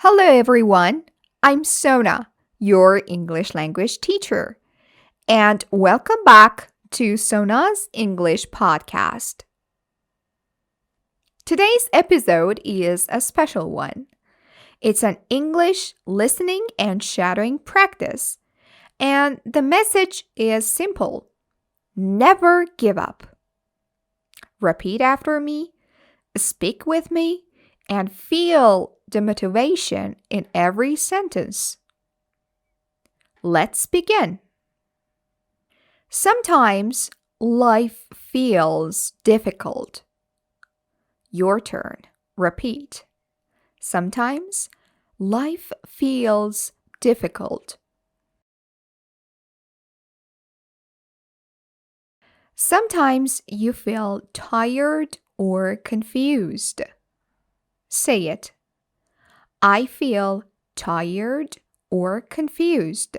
Hello everyone, I'm Sona, your English language teacher, and welcome back to Sona's English podcast. Today's episode is a special one. It's an English listening and shadowing practice, and the message is simple. Never give up. Repeat after me, speak with me, and feel the motivation in every sentence. Let's begin. Sometimes life feels difficult. Your turn. Repeat. Sometimes life feels difficult. Sometimes you feel tired or confused. Say it. I feel tired or confused.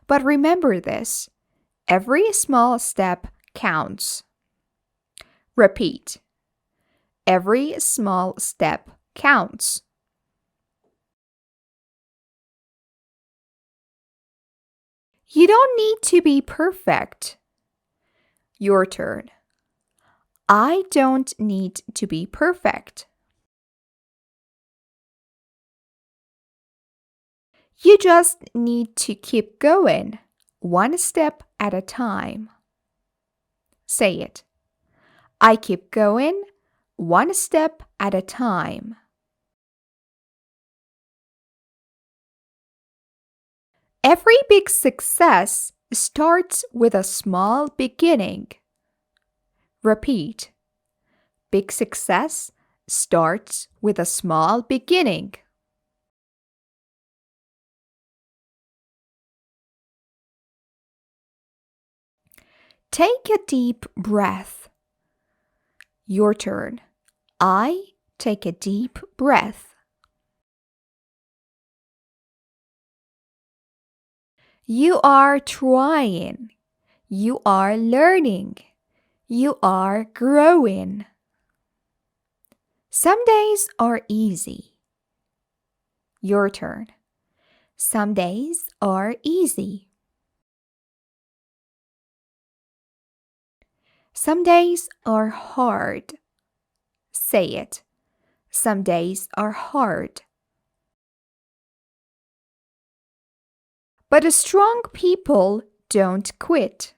But remember this, every small step counts. Repeat. Every small step counts. You don't need to be perfect. Your turn. I don't need to be perfect. You just need to keep going, one step at a time. Say it. I keep going, one step at a time. Every big success starts with a small beginning. Repeat. Big success starts with a small beginning. Take a deep breath. Your turn. I take a deep breath. You are trying. You are learning. You are growing. Some days are easy. Your turn. Some days are easy. Some days are hard. Say it. Some days are hard. But strong people don't quit.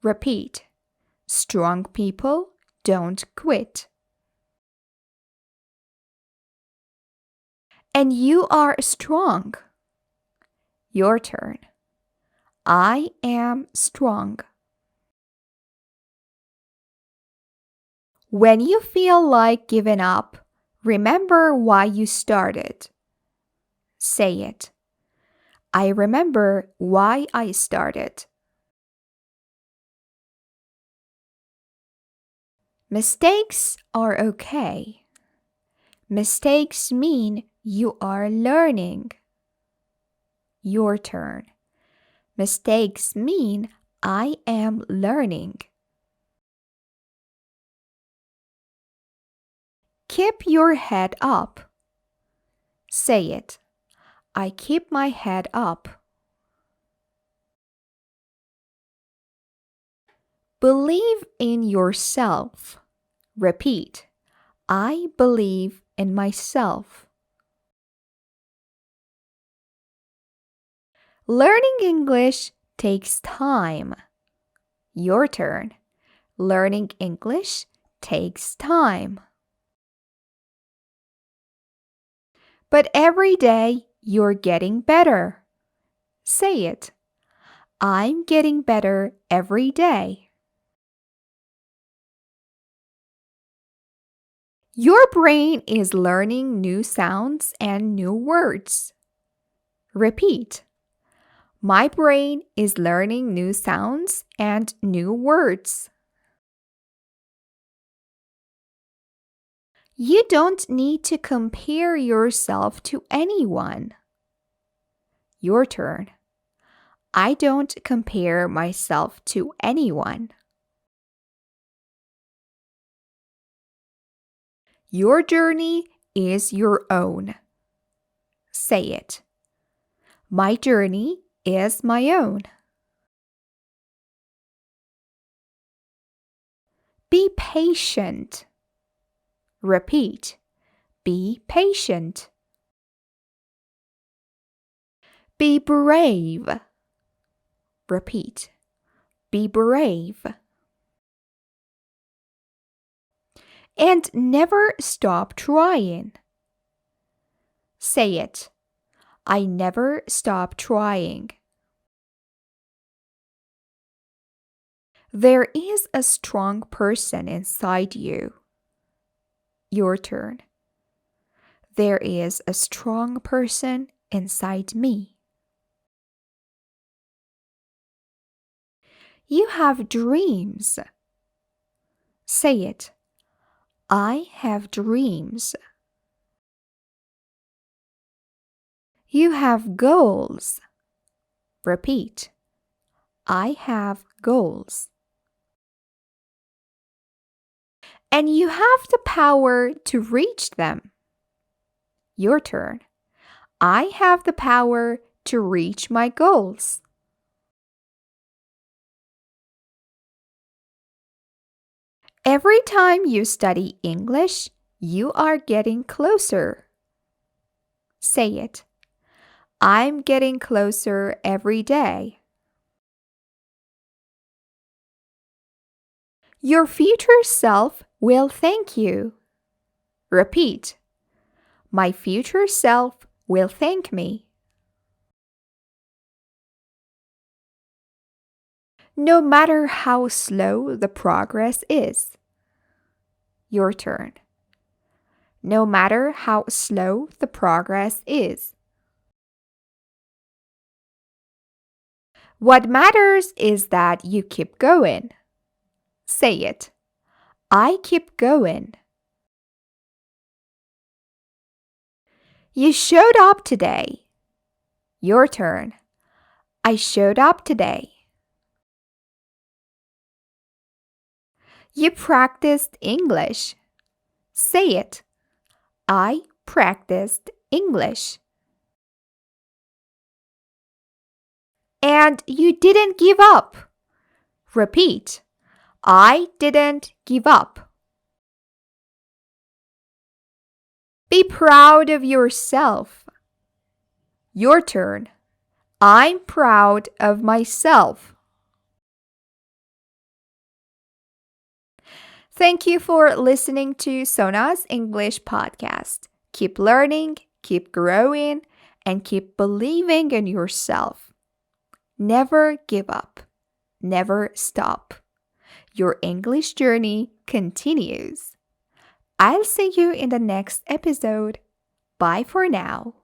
Repeat. Strong people don't quit. And you are strong. Your turn. I am strong. When you feel like giving up, remember why you started. Say it. I remember why I started. Mistakes are okay. Mistakes mean you are learning. Your turn. Mistakes mean I am learning. Keep your head up. Say it. I keep my head up. Believe in yourself. Repeat. I believe in myself. Learning English takes time. Your turn. Learning English takes time. But every day you're getting better. Say it. I'm getting better every day. Your brain is learning new sounds and new words. Repeat. My brain is learning new sounds and new words. You don't need to compare yourself to anyone. Your turn. I don't compare myself to anyone. Your journey is your own. Say it. My journey is my own. Be patient. Repeat. Be patient. Be brave. Repeat. Be brave. And never stop trying. Say it. I never stop trying. There is a strong person inside you. Your turn. There is a strong person inside me. You have dreams. Say it. I have dreams. You have goals. Repeat. I have goals. And you have the power to reach them. Your turn. I have the power to reach my goals. Every time you study English, you are getting closer. Say it. I'm getting closer every day. Your future self will thank you. Repeat. My future self will thank me. No matter how slow the progress is. Your turn. No matter how slow the progress is. What matters is that you keep going. Say it. I keep going. You showed up today. Your turn. I showed up today. You practiced English. Say it. I practiced English. And you didn't give up. Repeat. I didn't give up. Be proud of yourself. Your turn. I'm proud of myself. Thank you for listening to Sona's English podcast. Keep learning, keep growing, and keep believing in yourself. Never give up. Never stop. Your English journey continues. I'll see you in the next episode. Bye for now.